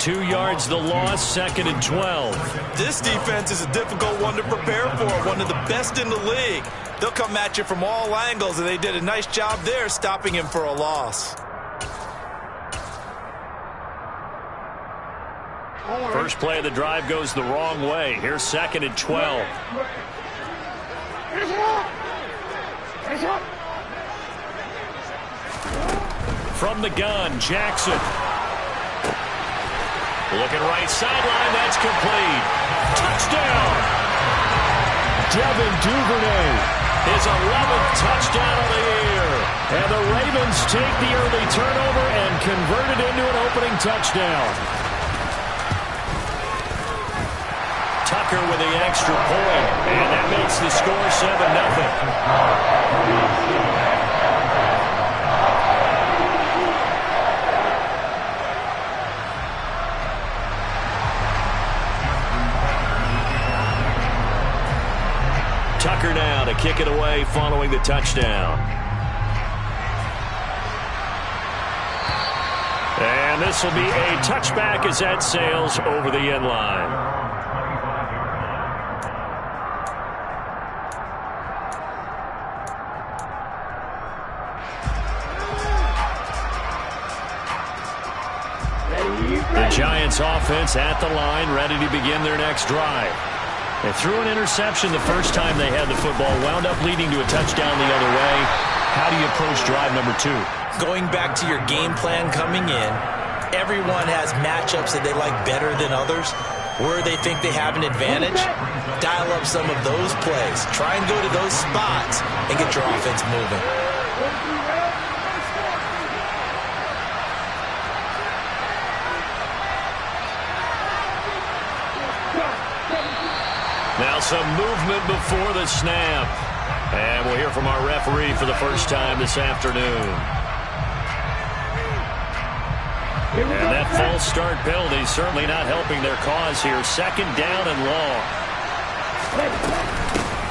2 yards the loss, 2nd and 12. This defense is a difficult one to prepare for, one of the best in the league. They'll come at you from all angles, and they did a nice job there stopping him for a loss. First play of the drive goes the wrong way. Here's 2nd and 12. From the gun, Jackson. Looking right sideline, that's complete. Touchdown! Devin Duvernay, his 11th touchdown of the year. And the Ravens take the early turnover and convert it into an opening touchdown. Tucker with the extra point, and that makes the score 7-0. Tucker now to kick it away following the touchdown. And this will be a touchback as that sails over the end line. The Giants offense at the line, ready to begin their next drive. They threw an interception the first time they had the football, wound up leading to a touchdown the other way. How do you approach drive number 2? Going back to your game plan coming in, everyone has matchups that they like better than others. Where they think they have an advantage, dial up some of those plays. Try and go to those spots and get your offense moving. Now some movement before the snap. And we'll hear from our referee for the first time this afternoon. And that false start penalty certainly not helping their cause here. 2nd down and long.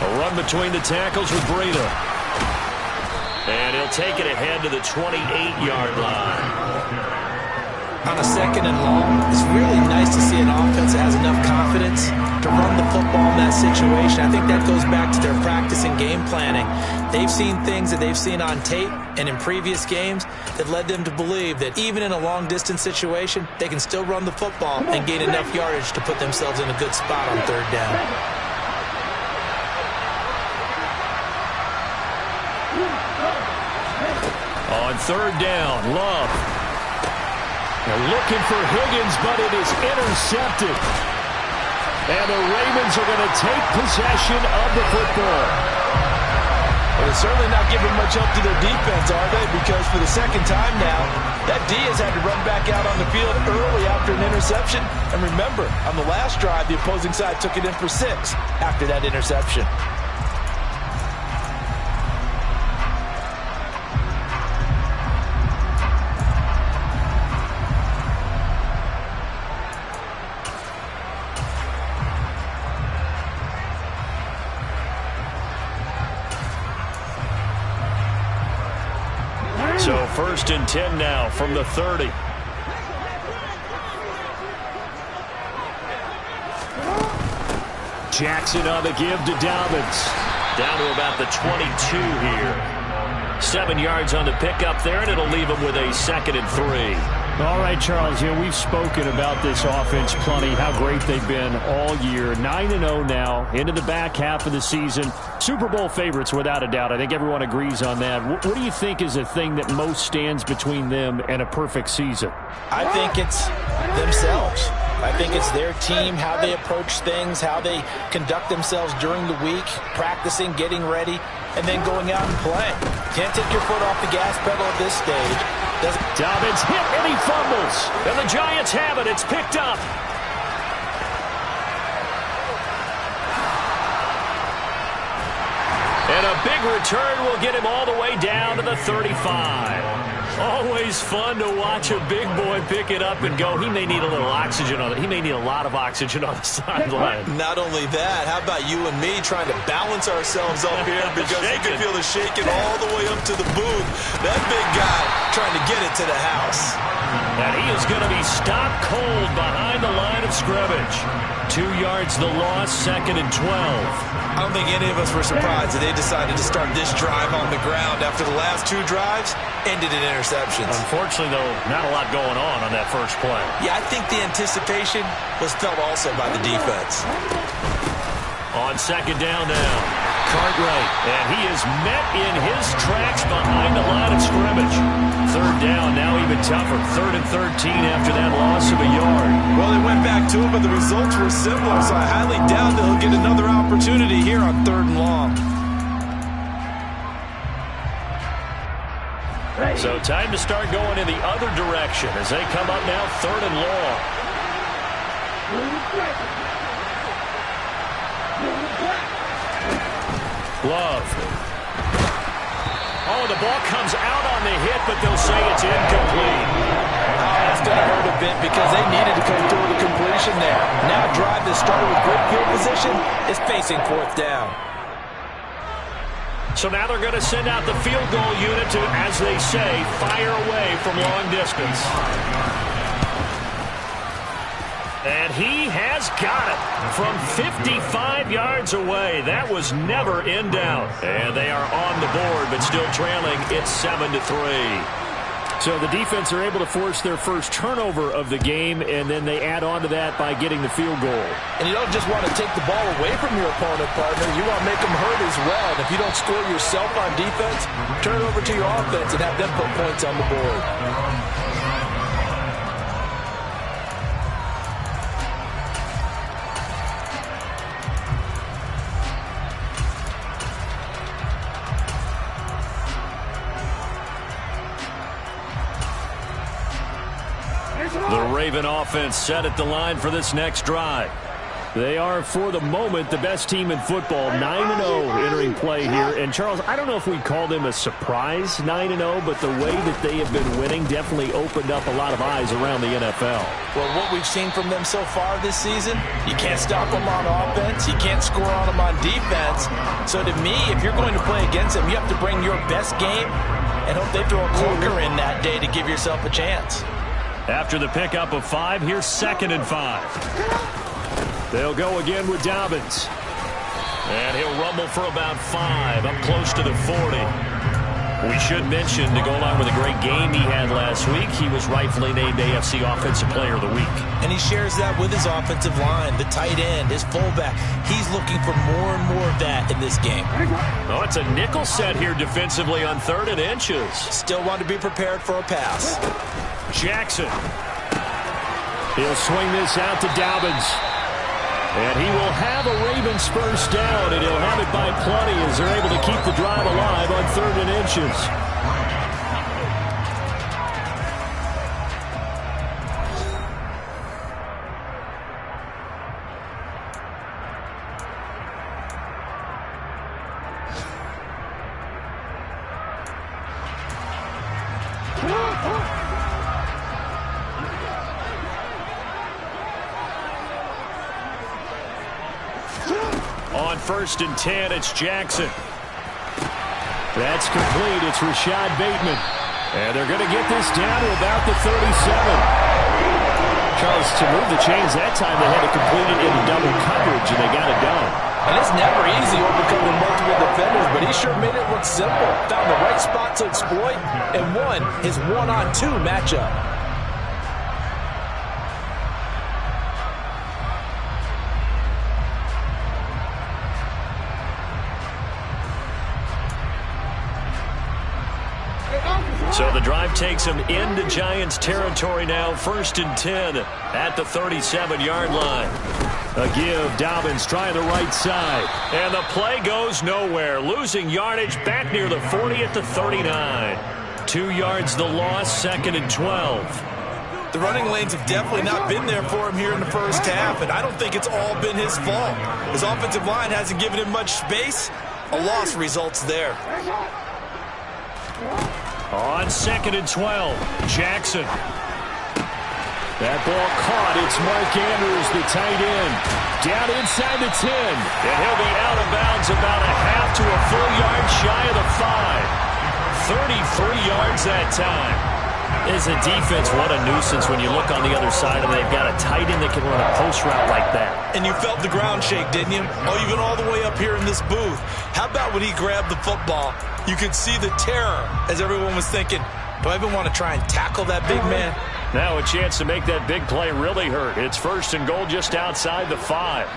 A run between the tackles with Breida. And he'll take it ahead to the 28-yard line. On a 2nd and long, it's really nice to see an offense that has enough confidence to run the football in that situation. I think that goes back to their practice and game planning. They've seen things that they've seen on tape and in previous games that led them to believe that even in a long-distance situation, they can still run the football and gain enough yardage to put themselves in a good spot on 3rd down. On 3rd down, Love. They're looking for Higgins, but it is intercepted. And the Ravens are going to take possession of the football. Well, they're certainly not giving much help to their defense, are they? Because for the 2nd time now, that D has had to run back out on the field early after an interception. And remember, on the last drive, the opposing side took it in for 6 after that interception. So 1st and 10 now from the 30. Jackson on the give to Dobbins. Down to about the 22 here. 7 yards on the pickup there, and it'll leave him with a 2nd and 3. All right, Charles, we've spoken about this offense plenty, how great they've been all year. 9-0 now, into the back half of the season. Super Bowl favorites, without a doubt. I think everyone agrees on that. What do you think is the thing that most stands between them and a perfect season? I think it's themselves. I think it's their team, how they approach things, how they conduct themselves during the week, practicing, getting ready, and then going out and playing. Can't take your foot off the gas pedal at this stage. Dobbins hit and he fumbles. And the Giants have it. It's picked up. And a big return will get him all the way down to the 35. Always fun to watch a big boy pick it up and go. He may need a little oxygen on it. He may need a lot of oxygen on the sideline. Not only that, how about you and me trying to balance ourselves up here because you can feel the shaking all the way up to the booth. That big guy trying to get it to the house. And he is going to be stopped cold behind the line of scrimmage. 2 yards the loss, 2nd and 12. I don't think any of us were surprised that they decided to start this drive on the ground after the last 2 drives ended in interceptions. Unfortunately, though, not a lot going on that first play. Yeah, I think the anticipation was felt also by the defense. On 2nd down now, Cartwright, and he is met in his tracks behind the line of scrimmage. 3rd down, now even tougher. 3rd and 13 after that loss of a yard. Well, they went back to it, but the results were similar, so I highly doubt that he'll get another opportunity here on 3rd and long. So time to start going in the other direction as they come up now 3rd and long. Love. Oh, the ball comes out on the hit, but they'll say it's incomplete. That's going to hurt a bit because they needed to come through the completion there. Now a drive that started with great field position is facing 4th down. So now they're going to send out the field goal unit to, as they say, fire away from long distance. And he has got it from 55 yards away. That was never in doubt. And they are on the board, but still trailing. It's 7-3. So the defense are able to force their first turnover of the game, and then they add on to that by getting the field goal. And you don't just want to take the ball away from your opponent, partner. You want to make them hurt as well. And if you don't score yourself on defense, turn it over to your offense and have them put points on the board. The Raven offense set at the line for this next drive. They are, for the moment, the best team in football, 9-0 entering play here. And, Charles, I don't know if we'd call them a surprise 9-0, but the way that they have been winning definitely opened up a lot of eyes around the NFL. Well, what we've seen from them so far this season, you can't stop them on offense. You can't score on them on defense. So, to me, if you're going to play against them, you have to bring your best game and hope they throw a corker in that day to give yourself a chance. After the pickup of 5, here's 2nd and 5. They'll go again with Dobbins. And he'll rumble for about 5, up close to the 40. We should mention, to go along with a great game he had last week, he was rightfully named AFC Offensive Player of the Week. And he shares that with his offensive line, the tight end, his fullback. He's looking for more and more of that in this game. Oh, it's a nickel set here defensively on 3rd and inches. Still want to be prepared for a pass. Jackson. He'll swing this out to Dobbins. And he will have a Ravens first down, and he'll have it by plenty as they're able to keep the drive alive on 3rd and inches. On 1st and 10, it's Jackson. That's complete. It's Rashad Bateman. And they're going to get this down to about the 37. Charles, to move the chains that time, they had to complete it in double coverage, and they got it done. And it's never easy overcoming multiple defenders, but he sure made it look simple. Found the right spot to exploit and won his 1-on-2 matchup. So the drive takes him into Giants territory now. 1st and 10 at the 37-yard line. A give. Dobbins trying the right side. And the play goes nowhere. Losing yardage back near the 40 at the 39. 2 yards the loss, 2nd and 12. The running lanes have definitely not been there for him here in the first half, and I don't think it's all been his fault. His offensive line hasn't given him much space. A loss results there. On 2nd and 12, Jackson. That ball caught. It's Mark Andrews, the tight end. Down inside the 10. And he'll be out of bounds about a half to a full yard shy of the 5. 33 yards that time. As a defense, what a nuisance when you look on the other side and they've got a tight end that can run a post route like that. And you felt the ground shake, didn't you? Oh, you've been all the way up here in this booth. How about when he grabbed the football? You could see the terror as everyone was thinking, do I even want to try and tackle that big man? Now a chance to make that big play really hurt. It's 1st and goal just outside the 5.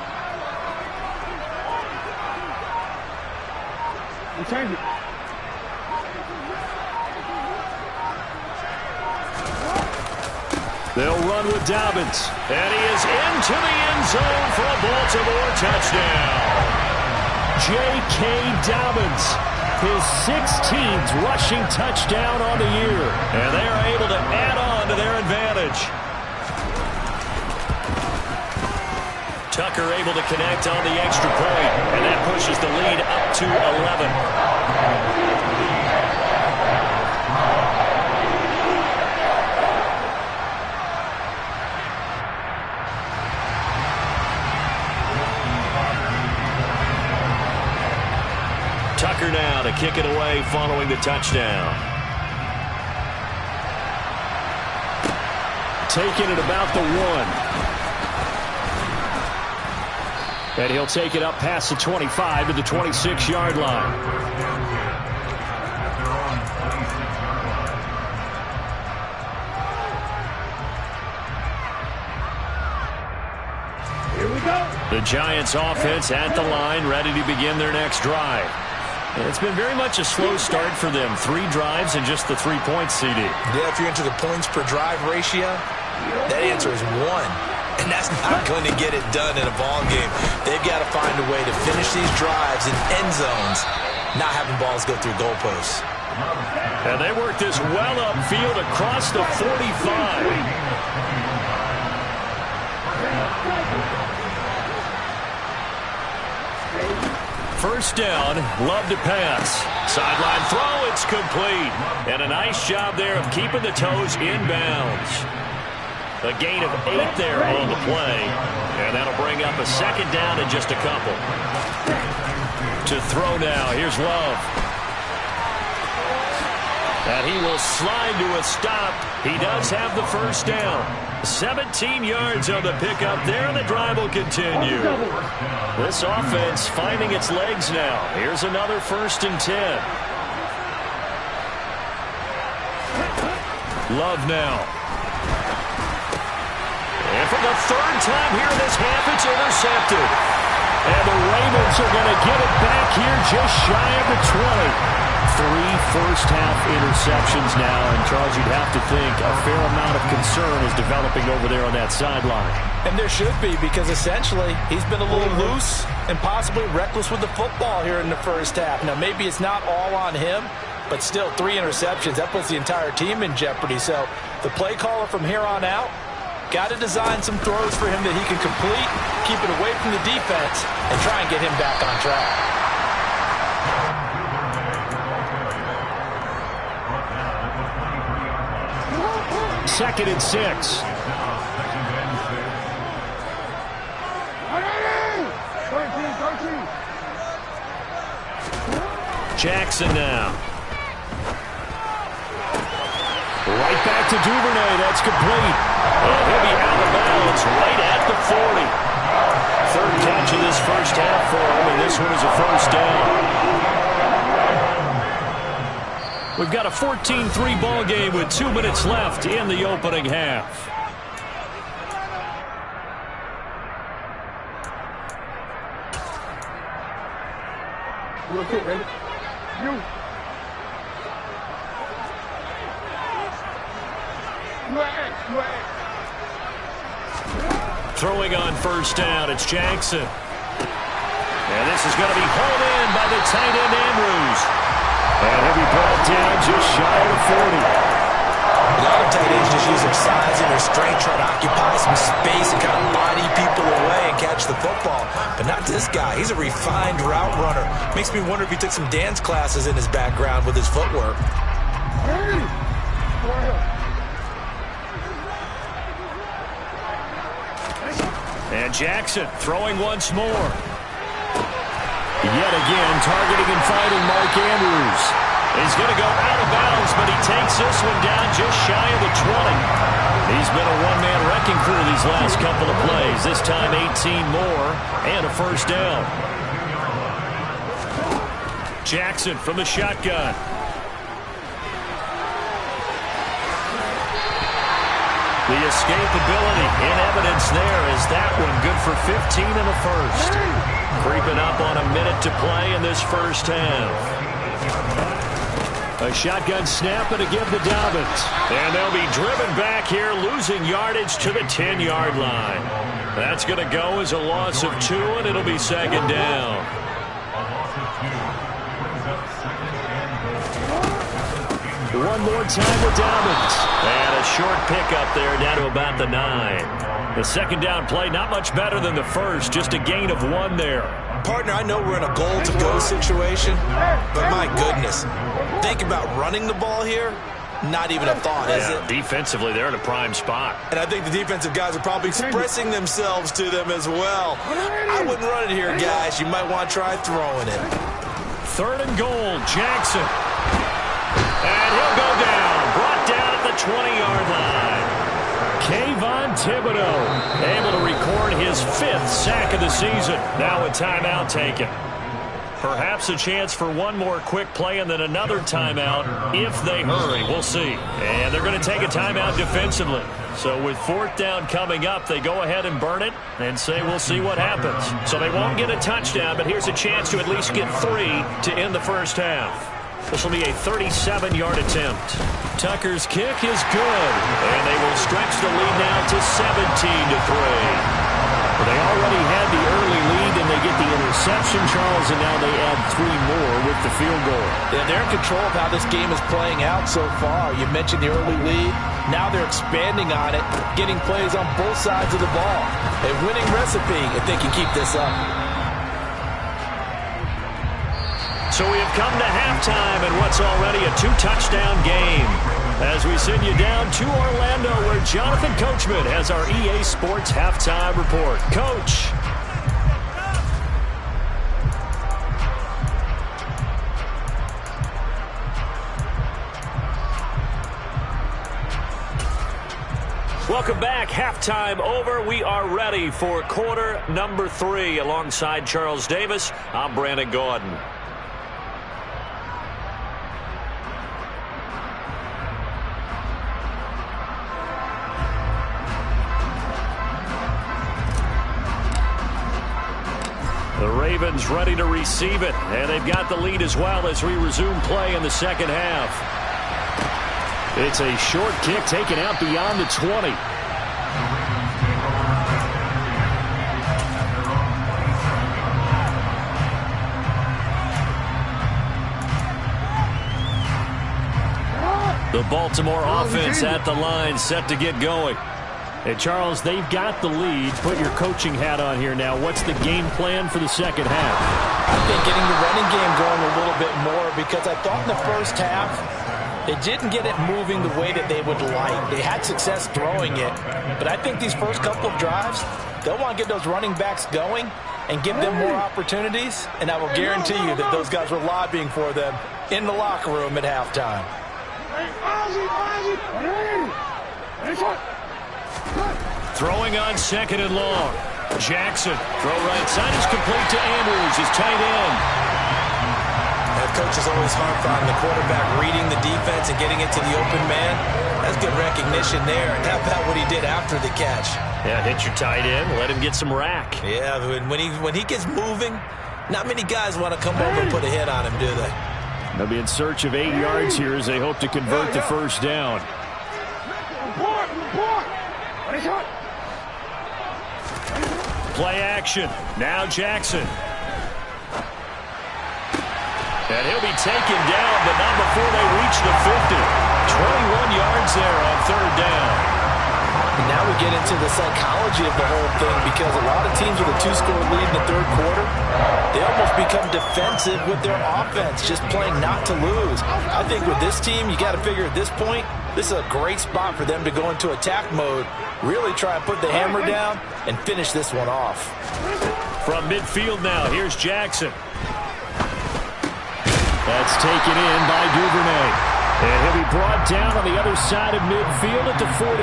They'll run with Dobbins. And he is into the end zone for a Baltimore touchdown. J.K. Dobbins, his 16th rushing touchdown on the year. And they are able to add on to their advantage. Tucker able to connect on the extra point, and that pushes the lead up to 11. Tucker now to kick it away following the touchdown. Taking it about the 1. And he'll take it up past the 25 to the 26-yard line. Here we go. The Giants offense at the line, ready to begin their next drive. And it's been very much a slow start for them. 3 drives and just the 3 points, CD. Yeah, if you're into the points per drive ratio, that answer is 1. And that's not going to get it done in a ball game. They've got to find a way to finish these drives in end zones, not having balls go through goalposts. And they work this well upfield across the 45. First down, Love to pass. Sideline throw, it's complete. And a nice job there of keeping the toes inbounds. A gain of 8 there on the play. And that'll bring up a 2nd down and just a couple. To throw now, here's Love. And he will slide to a stop. He does have the first down. 17 yards on the pickup there, and the drive will continue. This offense finding its legs now. Here's another 1st and 10. Love now. And for the 3rd time here in this half, it's intercepted. And the Ravens are going to get it back here just shy of the 20. 3 first-half interceptions now, and Charles, you'd have to think a fair amount of concern is developing over there on that sideline. And there should be, because essentially he's been a little loose and possibly reckless with the football here in the first half. Now, maybe it's not all on him, but still 3 interceptions. That puts the entire team in jeopardy. So the play caller from here on out got to design some throws for him that he can complete, keep it away from the defense, and try and get him back on track. 2nd and 6. Jackson now. Right back to Duvernay. That's complete. And he'll be out of bounds right at the 40. 3rd catch of this first half for him, and this one is a first down. We've got a 14-3 ball game with 2 minutes left in the opening half. Real quick, baby. You. Throwing on first down, it's Jackson. And this is going to be hauled in by the tight end Andrews. And he'll be brought down just shy of the 40. A lot of tight ends just use their size and their strength, try to occupy some space and kind of body people away and catch the football. But not this guy. He's a refined route runner. Makes me wonder if he took some dance classes in his background with his footwork. And Jackson throwing once more. Yet again, targeting and fighting Mark Andrews. He's going to go out of bounds, but he takes this one down just shy of the 20. He's been a one-man wrecking crew these last couple of plays. This time 18 more and a first down. Jackson from the shotgun. The escapability in evidence there is that one good for 15 in the first. Creeping up on a minute to play in this first half. A shotgun snap and a give to Dobbins. And they'll be driven back here, losing yardage to the 10-yard line. That's going to go as a loss of 2, and it'll be second down. One more time with Dobbins. And a short pickup there down to about the 9. The second down play, not much better than the first, just a gain of 1 there. Partner, I know we're in a goal-to-go situation, but my goodness, think about running the ball here. Not even a thought, is it? Defensively, they're in a prime spot. And I think the defensive guys are probably expressing themselves to them as well. I wouldn't run it here, guys. You might want to try throwing it. Third and goal, Jackson. And he'll go down. Brought down at the 20-yard line. Kayvon Thibodeaux able to record his 5th sack of the season. Now a timeout taken. Perhaps a chance for one more quick play and then another timeout if they hurry. We'll see. And they're going to take a timeout defensively. So with 4th down coming up, they go ahead and burn it and say we'll see what happens. So they won't get a touchdown, but here's a chance to at least get 3 to end the first half. This will be a 37-yard attempt. Tucker's kick is good, and they will stretch the lead now to 17-3. They already had the early lead, and they get the interception, Charles, and now they add 3 more with the field goal. Yeah, they're in control of how this game is playing out so far. You mentioned the early lead. Now they're expanding on it, getting plays on both sides of the ball. A winning recipe if they can keep this up. So we have come to halftime in what's already a 2-touchdown game. As we send you down to Orlando, where Jonathan Coachman has our EA Sports Halftime Report. Coach. Welcome back. Halftime over. We are ready for quarter number 3. Alongside Charles Davis, I'm Brandon Gaudin. The Ravens ready to receive it, and they've got the lead as well as we resume play in the second half. It's a short kick taken out beyond the 20. The Baltimore offense at the line, set to get going. Hey, Charles, they've got the lead. Put your coaching hat on here now. What's the game plan for the second half? I think getting the running game going a little bit more, because I thought in the first half they didn't get it moving the way that they would like. They had success throwing it, but I think these first couple of drives, they'll want to get those running backs going and give them more opportunities, and I will guarantee you that those guys were lobbying for them in the locker room at halftime. Throwing on 2nd and long. Jackson, throw right side is complete to Andrews, his tight end. That coach is always harped on the quarterback reading the defense and getting it to the open man. That's good recognition there. And how about what he did after the catch? Yeah, hit your tight end, let him get some rack. Yeah, when he gets moving, not many guys want to come over and put a hit on him, do they? They'll be in search of 8 yards here as they hope to convert the first down. Play action. Now Jackson. And he'll be taken down, but not before they reach the 50. 21 yards there on 3rd down. And now we get into the psychology of the whole thing, because a lot of teams with a 2-score lead in the 3rd quarter, they almost become defensive with their offense, just playing not to lose. I think with this team, you got to figure at this point, this is a great spot for them to go into attack mode, really try and put the hammer down and finish this one off. From midfield now, here's Jackson. That's taken in by Duvernay. And he'll be brought down on the other side of midfield at the 43.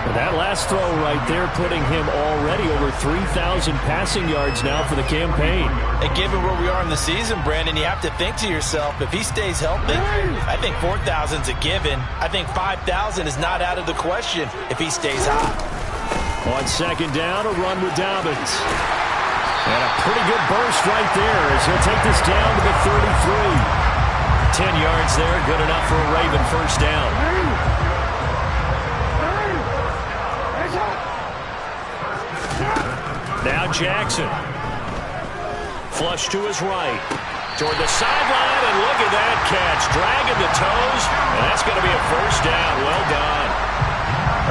And that last throw right there putting him already over 3,000 passing yards now for the campaign. And given where we are in the season, Brandon, you have to think to yourself, if he stays healthy, I think 4,000's a given. I think 5,000 is not out of the question if he stays hot. On second down, a run with Dobbins. And a pretty good burst right there as he'll take this down to the 33. 10 yards there, good enough for a Raven first down. Now Jackson. Flush to his right. Toward the sideline, and look at that catch. Dragging the toes, and that's going to be a first down. Well done.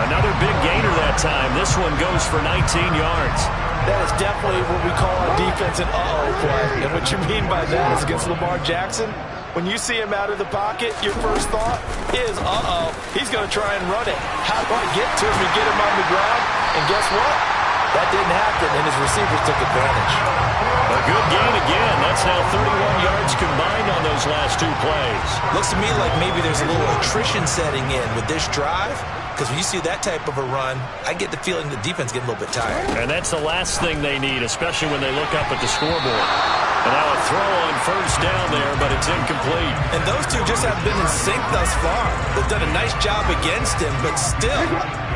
Another big gainer that time. This one goes for 19 yards. That is definitely what we call a defense an uh-oh play. And what you mean by that is against Lamar Jackson, when you see him out of the pocket, your first thought is, uh-oh, he's going to try and run it. How do I get to him and get him on the ground? And guess what? That didn't happen, and his receivers took advantage. A good gain again. That's now 31 yards combined on those last two plays. Looks to me like maybe there's a little attrition setting in with this drive, because when you see that type of a run, I get the feeling the defense getting a little bit tired. And that's the last thing they need, especially when they look up at the scoreboard. And now a throw on first down there, but it's incomplete. And those two just haven't been in sync thus far. They've done a nice job against him, but still,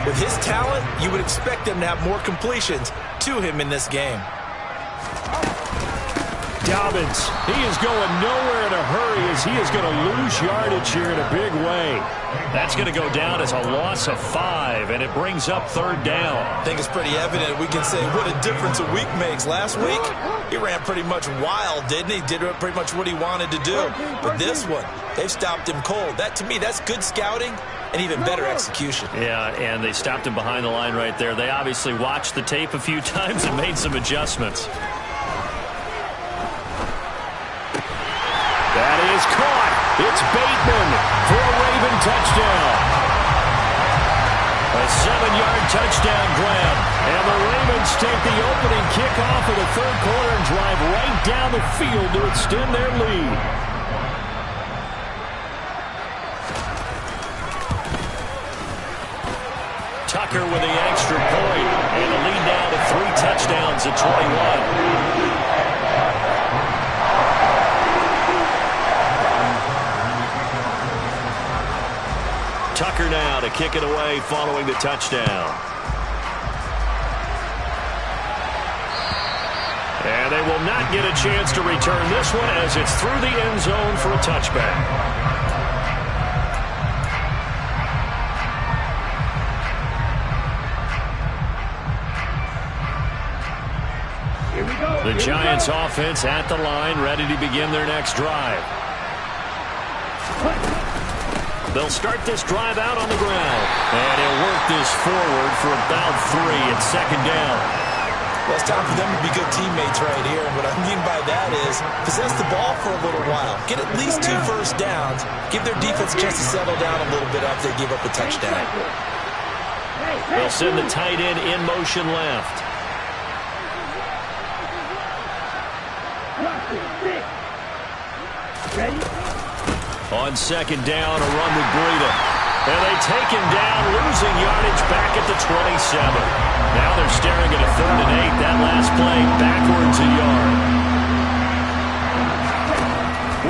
with his talent, you would expect them to have more completions to him in this game. Dobbins, he is going nowhere in a hurry as he is going to lose yardage here in a big way. That's going to go down as a loss of 5, and it brings up third down. I think it's pretty evident. We can say what a difference a week makes. Last week, he ran pretty much wild, didn't he? Did pretty much what he wanted to do. But this one, they've stopped him cold. That, to me, that's good scouting and even better execution. Yeah, and they stopped him behind the line right there. They obviously watched the tape a few times and made some adjustments. That is caught. It's Bateman for a Raven touchdown. A 7-yard touchdown grab. And the Ravens take the opening kickoff of the third quarter and drive right down the field to extend their lead. Tucker with the extra point. And the lead now to 3 touchdowns at 21. Tucker now to kick it away following the touchdown. And they will not get a chance to return this one as it's through the end zone for a touchback. The Giants offense at the line, ready to begin their next drive. They'll start this drive out on the ground. And he'll work this forward for about 3 at second down. Well, it's time for them to be good teammates right here. And what I mean by that is possess the ball for a little while. Get at least 2 first downs. Give their defense a chance to settle down a little bit after they give up a touchdown. They'll send the tight end in motion left. On second down, a run with Breida. And they take him down, losing yardage back at the 27. Now they're staring at a 3rd and 8. That last play, backwards a yard.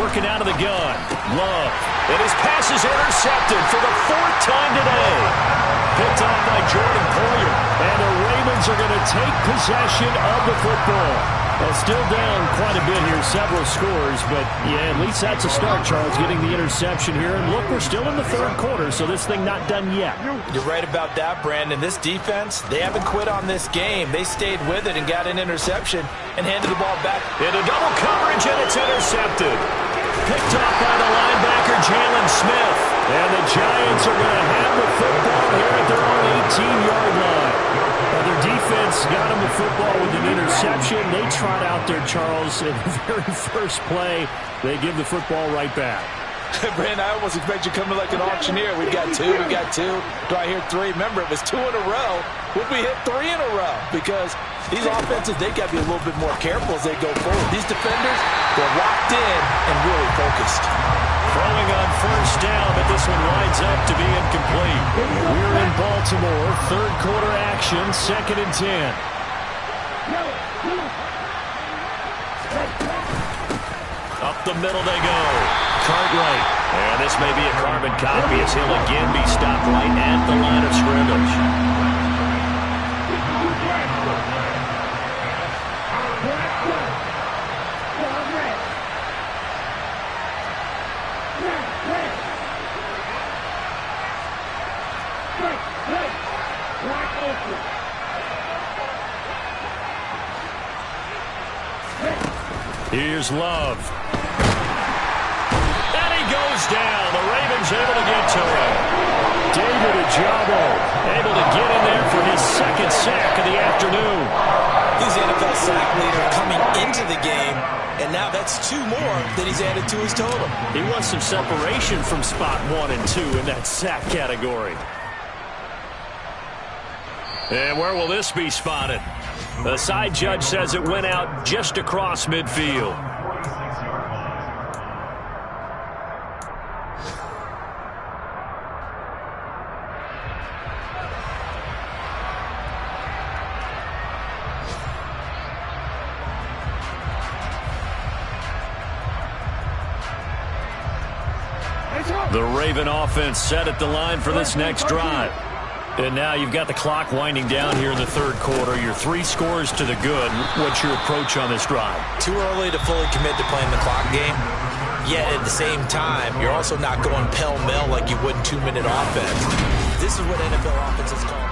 Working out of the gun. Love. And his pass is intercepted for the 4th time today. Picked off by Jordan Poyer. And the Ravens are going to take possession of the football. Well, still down quite a bit here, several scores, but yeah, at least that's a start, Charles, getting the interception here. And look, we're still in the third quarter, so this thing not done yet. You're right about that, Brandon. This defense, they haven't quit on this game. They stayed with it and got an interception and handed the ball back. Into double coverage, and it's intercepted. Picked off by the linebacker, Jalen Smith. And the Giants are going to have the football here at their own 18-yard line. Their defense got them the football with an interception. They trot out there, Charles, in the very first play. They give the football right back. Brandon, I almost expect you coming like an auctioneer. We got 2, we got 2. Do I hear 3? Remember, it was 2 in a row. Would we hit 3 in a row? Because These offenses, they got to be a little bit more careful as they go forward. These defenders, they're locked in and really focused. Throwing on first down, but this one winds up to be incomplete. We're in Baltimore. Third quarter action, 2nd and 10. Up the middle they go. Cartwright. And this may be a carbon copy as he'll again be stopped right at the line of scrimmage. Here's Love. And he goes down. The Ravens able to get to him. David Ojabo able to get in there for his 2nd sack of the afternoon. He's the NFL sack leader coming into the game, and now that's 2 more that he's added to his total. He wants some separation from spot 1 and 2 in that sack category. And where will this be spotted? The side judge says it went out just across midfield. The Raven offense set at the line for this next drive. And now you've got the clock winding down here in the third quarter. Your 3 scores to the good. What's your approach on this drive? Too early to fully commit to playing the clock game. Yet at the same time, you're also not going pell-mell like you would in 2-minute offense. This is what NFL offenses call.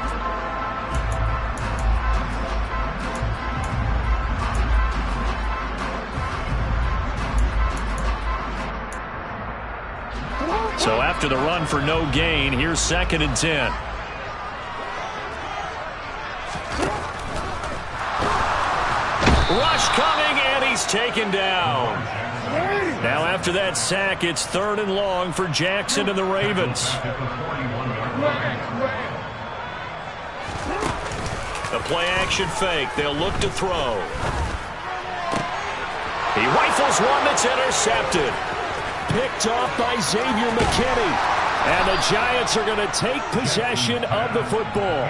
So after the run for no gain, here's 2nd and 10. Rush coming, and he's taken down. Now after that sack, it's 3rd and long for Jackson and the Ravens. A play-action fake. They'll look to throw. He rifles one that's intercepted. Picked off by Xavier McKinney. And the Giants are going to take possession of the football.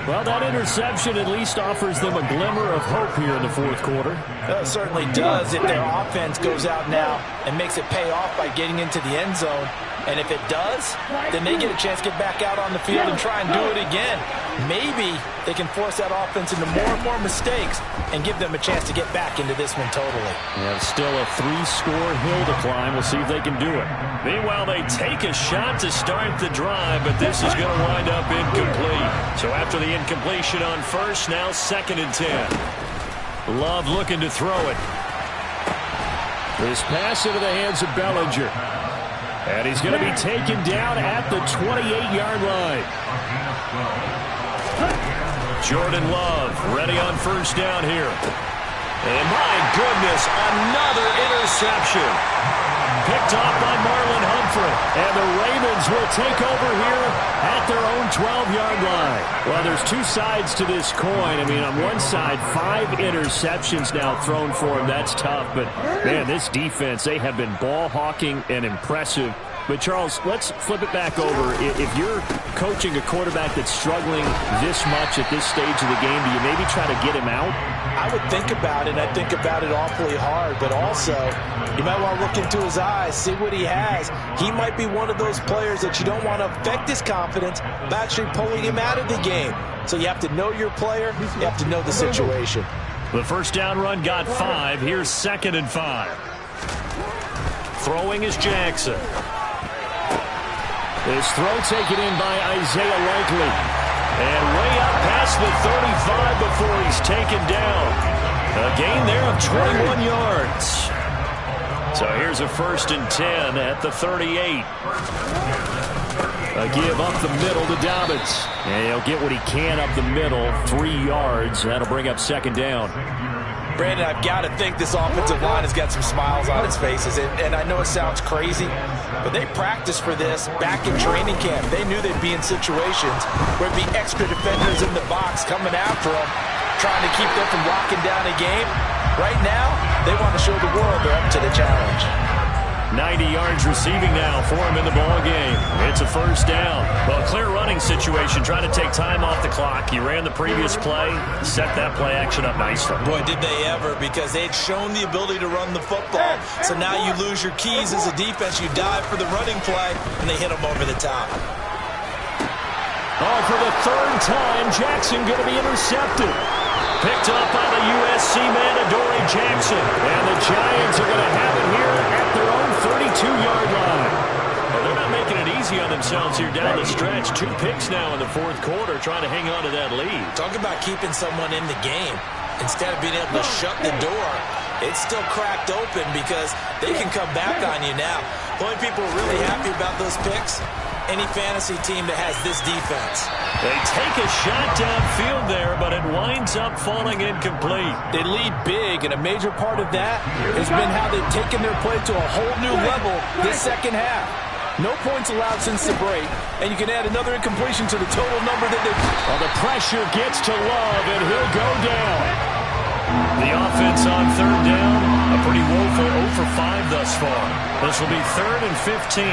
Well, that interception at least offers them a glimmer of hope here in the fourth quarter. It certainly does if their offense goes out now and makes it pay off by getting into the end zone. And if it does, then they get a chance to get back out on the field and try and do it again. Maybe they can force that offense into more and more mistakes and give them a chance to get back into this one totally. Yeah, still a 3-score hill to climb. We'll see if they can do it. Meanwhile, they take a shot to start the drive, but this is going to wind up incomplete. So after the incompletion on first, now 2nd and 10. Love looking to throw it. This pass into the hands of Bellinger. And he's going to be taken down at the 28-yard line. Jordan Love ready on first down here. And my goodness, another interception. Picked off by Marlon Humphrey. And the Ravens will take over here at their own 12-yard line. Well, there's 2 sides to this coin. I mean, on one side, 5 interceptions now thrown for him. That's tough. But, man, this defense, they have been ball hawking and impressive. But, Charles, let's flip it back over. If you're coaching a quarterback that's struggling this much at this stage of the game, do you maybe try to get him out? I would think about it, and I think about it awfully hard. But also, you might want to look into his eyes, see what he has. He might be one of those players that you don't want to affect his confidence by actually pulling him out of the game. So you have to know your player. You have to know the situation. The first down run got 5. Here's 2nd and 5. Throwing is Jackson. This throw taken in by Isaiah Likely. And way up past the 35 before he's taken down. A gain there of 21 yards. So here's a 1st and 10 at the 38. A give up the middle to Dobbins. And he'll get what he can up the middle, 3 yards. That'll bring up 2nd down. Brandon, I've got to think this offensive line has got some smiles on its faces. And I know it sounds crazy, but they practiced for this back in training camp. They knew they'd be in situations where it'd be extra defenders in the box coming after them. trying to keep them from locking down a game. Right now, they want to show the world they're up to the challenge. 90 yards receiving now for him in the ball game. It's a first down. Well, clear running situation, trying to take time off the clock. He ran the previous play, set that play action up nicely. Boy, did they ever, because they'd shown the ability to run the football. So now you lose your keys as a defense. You dive for the running play, and they hit them over the top. Oh, for the third time, Jackson going to be intercepted. Picked up by the USC man, Adoree Jackson. And the Giants are going to have it here at their own 32-yard line. Well, they're not making it easy on themselves here down the stretch. 2 picks now in the fourth quarter, trying to hang on to that lead. Talk about keeping someone in the game. Instead of being able to shut the door, it's still cracked open because they can come back on you now. The only people really happy about those picks, any fantasy team that has this defense. They take a shot downfield there, but it winds up falling incomplete. They lead big, and a major part of that has been how they've taken their play to a whole new level this second half. No points allowed since the break, and you can add another incompletion to the total number that they've... Well, the pressure gets to Love, and he'll go down. The offense on third down, a pretty woeful 0 for 5 thus far. This will be 3rd and 15.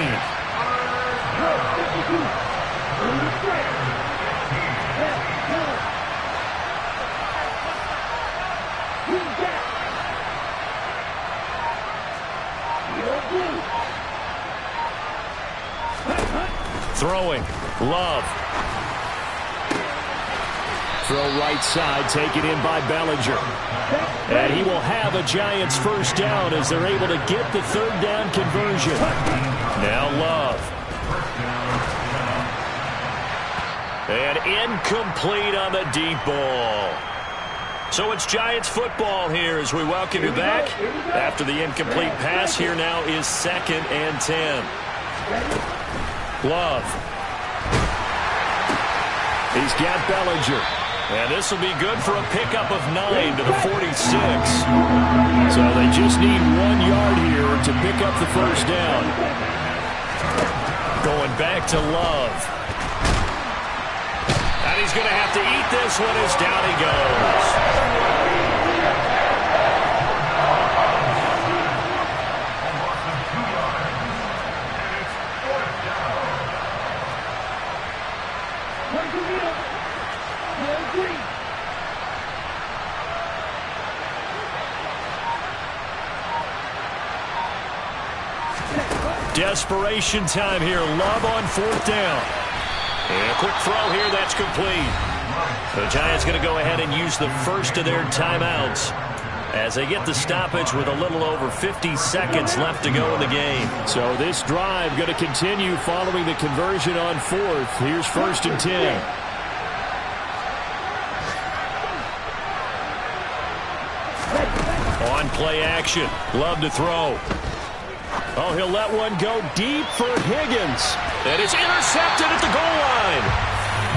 Throwing, Love. Throw right side, taken in by Bellinger. And he will have a Giants first down as they're able to get the third down conversion. Now Love. And incomplete on the deep ball. So it's Giants football here as we welcome you back. After the incomplete pass, here now is 2nd and 10. Love. He's got Bellinger. And this will be good for a pickup of 9 to the 46. So they just need 1 yard here to pick up the first down. Going back to Love. And he's going to have to eat this one as down he goes. Desperation time here. Love on 4th down. And a quick throw here. That's complete. The Giants going to go ahead and use the first of their timeouts as they get the stoppage with a little over 50 seconds left to go in the game. So this drive going to continue following the conversion on 4th. Here's 1st and 10. On play action. Love to throw. Oh, he'll let one go deep for Higgins. And it's intercepted at the goal line.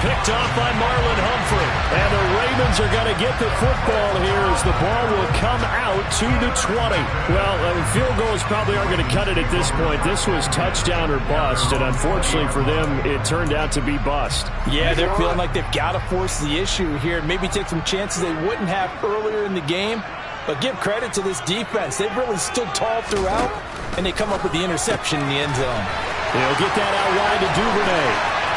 Picked off by Marlon Humphrey. And the Ravens are going to get the football here as the ball will come out to the 20. Well, field goals probably aren't going to cut it at this point. This was touchdown or bust, and unfortunately for them, it turned out to be bust. Yeah, they're feeling like they've got to force the issue here. Maybe take some chances they wouldn't have earlier in the game. But give credit to this defense. They've really stood tall throughout, and they come up with the interception in the end zone. They'll get that out wide to Duvernay.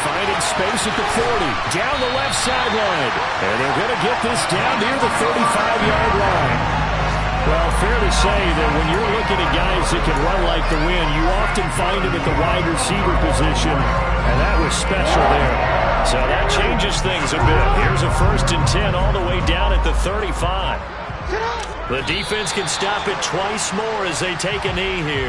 Finding space at the 40. Down the left sideline. And they're going to get this down near the 35-yard line. Well, fair to say that when you're looking at guys that can run like the wind, you often find them at the wide receiver position, and that was special there. So that changes things a bit. Here's a 1st and 10 all the way down at the 35. The defense can stop it twice more as they take a knee here.